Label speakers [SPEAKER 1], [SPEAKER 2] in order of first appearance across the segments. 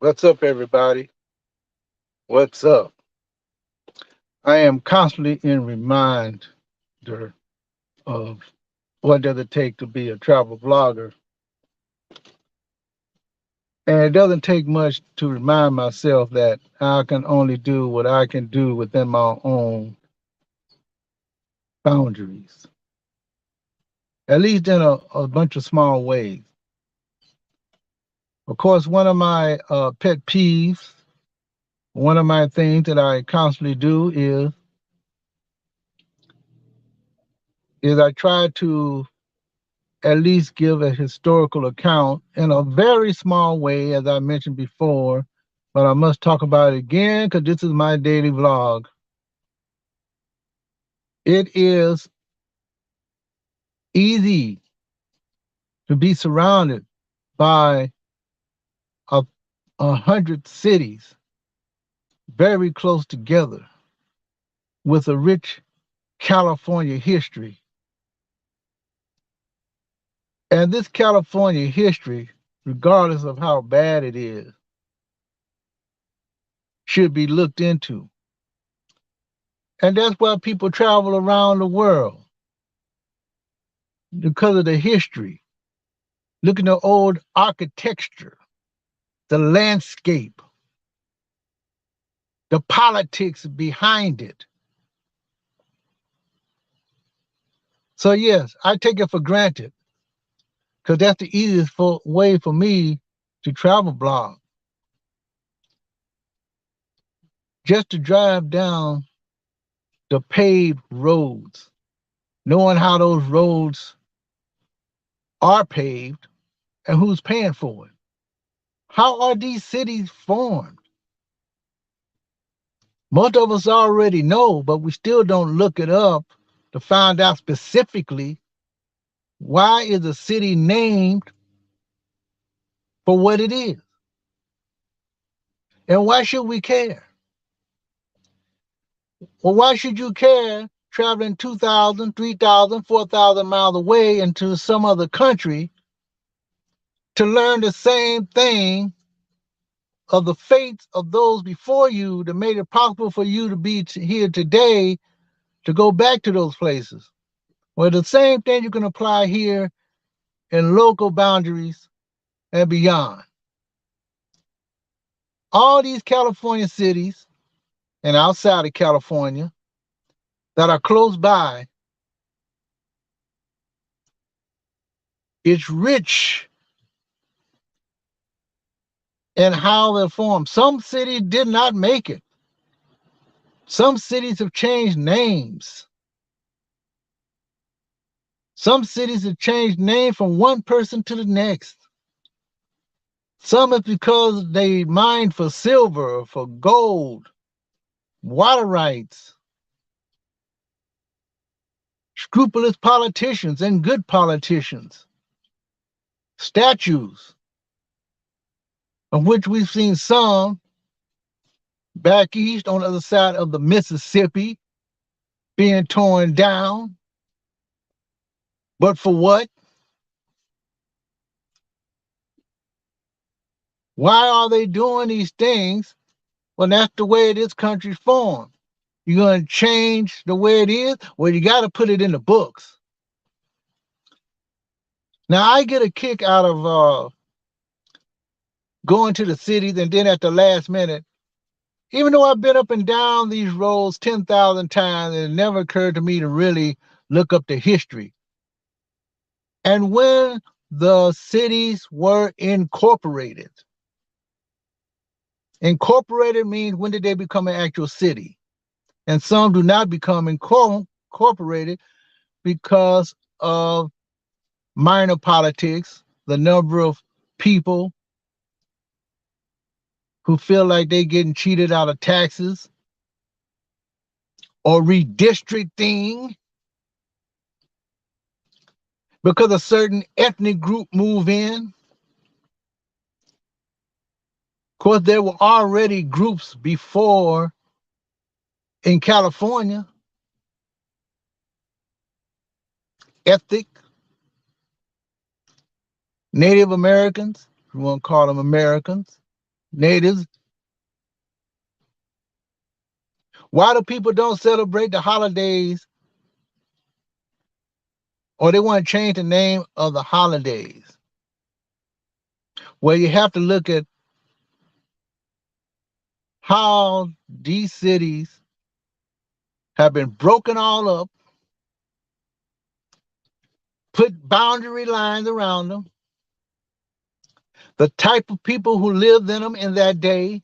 [SPEAKER 1] What's up, everybody? What's up? I am constantly in reminder of what does it take to be a travel vlogger. And it doesn't take much to remind myself that I can only do what I can do within my own boundaries, at least in a bunch of small ways. Of course, one of my pet peeves, one of my things that I constantly do is I try to at least give a historical account in a very small way, as I mentioned before, but I must talk about it again because this is my daily vlog. It is easy to be surrounded by a, 100 cities very close together with a rich California history. And this California history, regardless of how bad it is, should be looked into. And that's why people travel around the world, because of the history. Look at the old architecture, the landscape, the politics behind it. So yes, I take it for granted because that's the easiest way for me to travel blog. Just to drive down the paved roads, knowing how those roads are paved and who's paying for it. How are these cities formed? Most of us already know, but we still don't look it up to find out specifically why is a city named for what it is. And why should we care? Well, why should you care traveling 2,000, 3,000, 4,000 miles away into some other country to learn the same thing of the fates of those before you that made it possible for you to be here today to go back to those places? Well, the same thing you can apply here in local boundaries and beyond. All these California cities and outside of California that are close by, it's rich in how they're formed. Some cities did not make it. Some cities have changed names. Some cities have changed name from one person to the next. Some is because they mined for silver, for gold, water rights, scrupulous politicians and good politicians, statues, of which we've seen some back east on the other side of the Mississippi being torn down. But for what? Why are they doing these things? Well, that's the way this country's formed. You're going to change the way it is? Well, you got to put it in the books. Now, I get a kick out of going to the cities and then at the last minute, even though I've been up and down these roads 10,000 times, it never occurred to me to really look up the history. And when the cities were incorporated, incorporated means when did they become an actual city? And some do not become incorporated because of minor politics, the number of people who feel like they're getting cheated out of taxes, or redistricting because a certain ethnic group move in. Of course, there were already groups before in California, ethnic, Native Americans, if you want to call them Americans, natives. Why do people don't celebrate the holidays, or they want to change the name of the holidays? Well, you have to look at how these cities have been broken all up, put boundary lines around them, the type of people who lived in them in that day.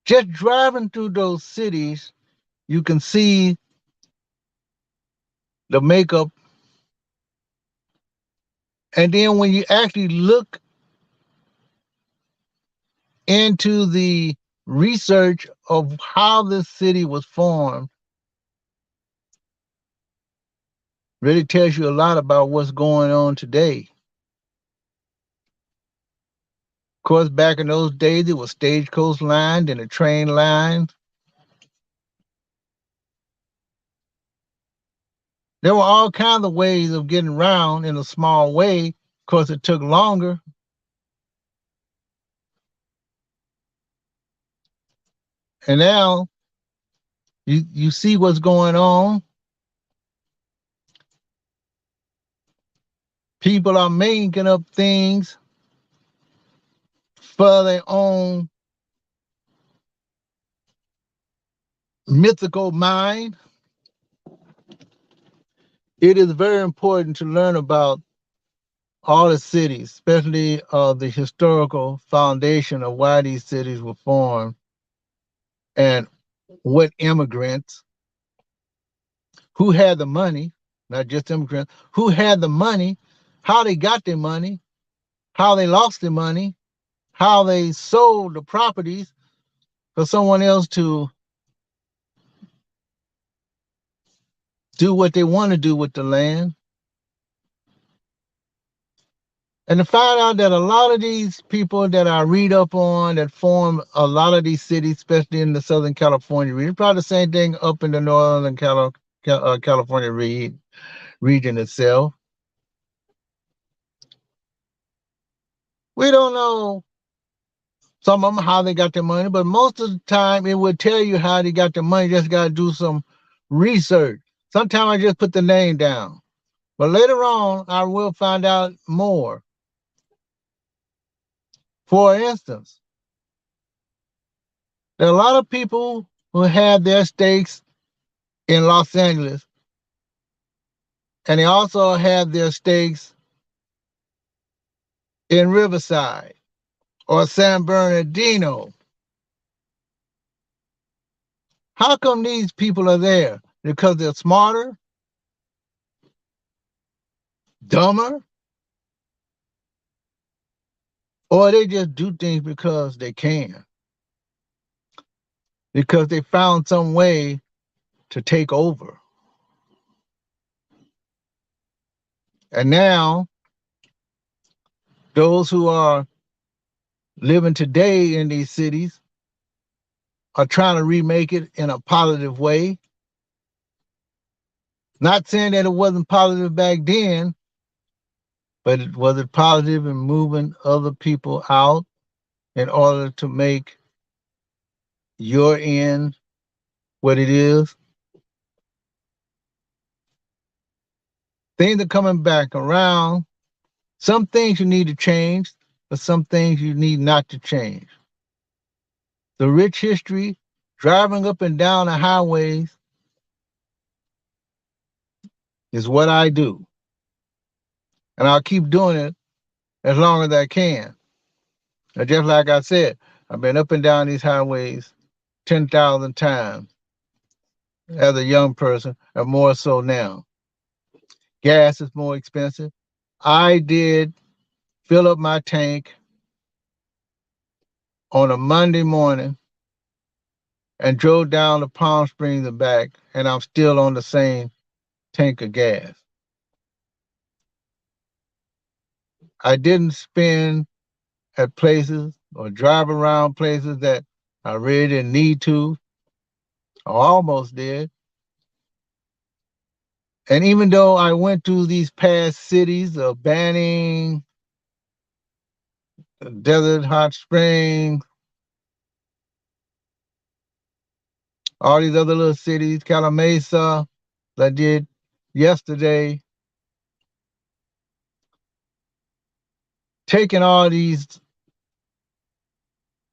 [SPEAKER 1] Just driving through those cities, you can see the makeup. And then when you actually look into the research of how this city was formed, really tells you a lot about what's going on today. Of course, back in those days, it was stagecoach lined and a train line. There were all kinds of ways of getting around in a small way. Of course, it took longer. And now you see what's going on. People are making up things for their own mythical mind. It is very important to learn about all the cities, especially the historical foundation of why these cities were formed and what immigrants, who had the money, not just immigrants, who had the money, how they got their money, how they lost their money, how they sold the properties for someone else to do what they want to do with the land. And to find out that a lot of these people that I read up on that form a lot of these cities, especially in the Southern California region, probably the same thing up in the Northern California region itself. We don't know some of them how they got their money, but most of the time it would tell you how they got their money. You just got to do some research. Sometimes I just put the name down, but later on I will find out more. For instance, there are a lot of people who have their stakes in Los Angeles, and they also have their stakes in Riverside or San Bernardino. How come these people are there? Because they're smarter, dumber, or they just do things because they can, because they found some way to take over. And now, those who are living today in these cities are trying to remake it in a positive way. Not saying that it wasn't positive back then, but it was it positive in moving other people out in order to make your end what it is. Things are coming back around. Some things you need to change, but some things you need not to change. The rich history, driving up and down the highways, is what I do. And I'll keep doing it as long as I can. And just like I said, I've been up and down these highways 10,000 times as a young person, and more so now. Gas is more expensive. I did fill up my tank on a Monday morning and drove down to Palm Springs and back, and I'm still on the same tank of gas. I didn't spend at places or drive around places that I really didn't need to. I almost did. And even though I went through these past cities of Banning, Desert Hot Springs, all these other little cities, Calamasa, that I did yesterday. Taking all these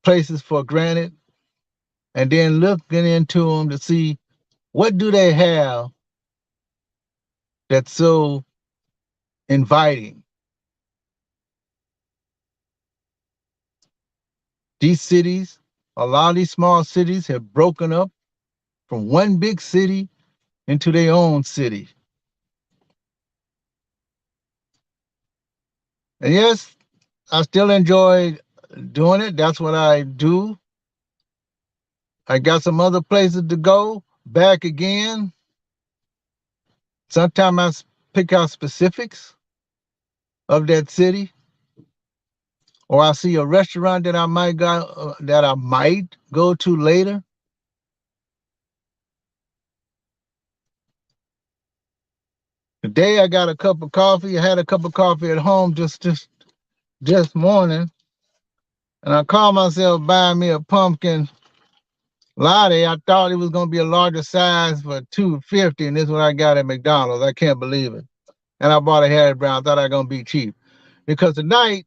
[SPEAKER 1] places for granted and then looking into them to see what do they have that's so inviting. These cities, a lot of these small cities have broken up from one big city into their own city. And yes, I still enjoy doing it. That's what I do. I got some other places to go back again. Sometimes I pick out specifics of that city, or I see a restaurant that I might go to later. Today I got a cup of coffee. I had a cup of coffee at home just morning, and I called myself buying me a pumpkin latte. I thought it was gonna be a larger size for $2.50, and this is what I got at McDonald's. I can't believe it. And I bought a Harry Brown. I thought I was gonna be cheap because tonight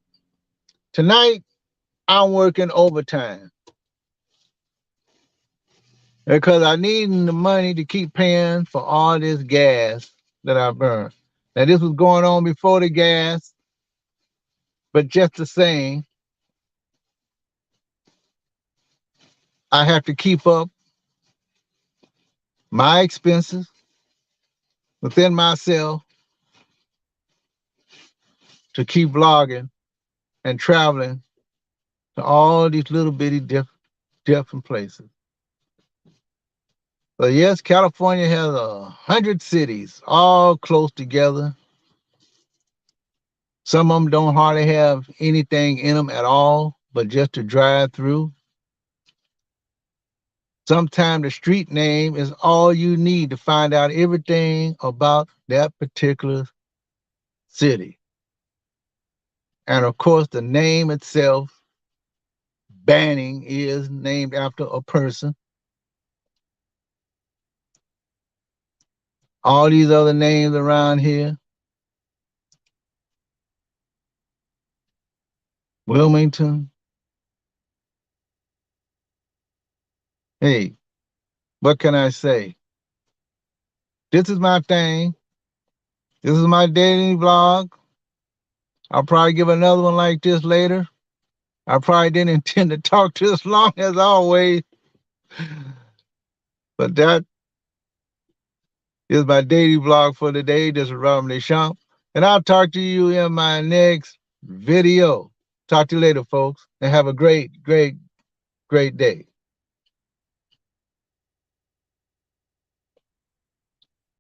[SPEAKER 1] I'm working overtime because I need the money to keep paying for all this gas that I burn. Now this was going on before the gas, but just the same, I have to keep up my expenses within myself to keep vlogging and traveling to all these little bitty different places. So yes, California has 100 cities, all close together. Some of them don't hardly have anything in them at all, but just to drive through. Sometimes the street name is all you need to find out everything about that particular city. And of course, the name itself, Banning, is named after a person. All these other names around here, Wilmington. Hey, what can I say? This is my thing. This is my daily vlog. I'll probably give another one like this later. I probably didn't intend to talk this long as always, but that is my daily vlog for today. This is Robin Deschamps, and I'll talk to you in my next video. Talk to you later, folks, and have a great, great, great day.